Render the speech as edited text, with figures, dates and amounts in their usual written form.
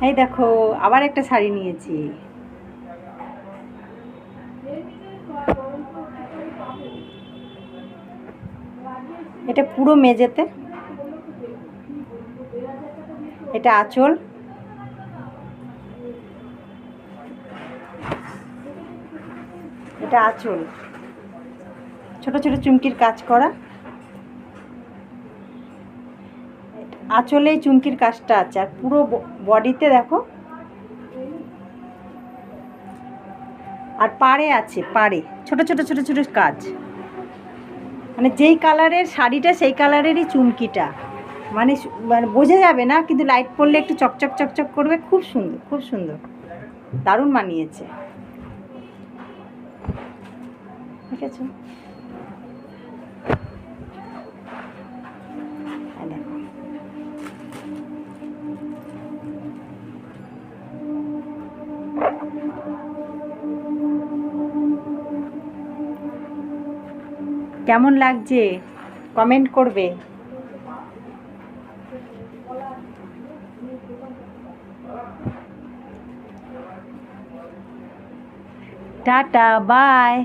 এই দেখো আবার একটা শাড়ি নিয়েছি। এটা পুরো মেজেতে, এটা আঁচল, এটা আঁচল, ছোট ছোট চুমকির কাজ করা। আঁচলেই চুমকির কাজটা আছে, আর পুরো বডিতে দেখো, আর পাড়ে আছে, পাড়ে ছোট ছোট ছোট ছোট কাজ। মানে যেই কালারের শাড়িটা সেই কালারেরই চুমকিটা, মানে মানে বোঝা যাবে না, কিন্তু লাইট পড়লে একটু চকচক চকচক করবে। খুব সুন্দর, খুব সুন্দর, দারুণ মানিয়েছে। ঠিক আছে, দেখো কেমন লাগছে, কমেন্ট করবে। Tata, by.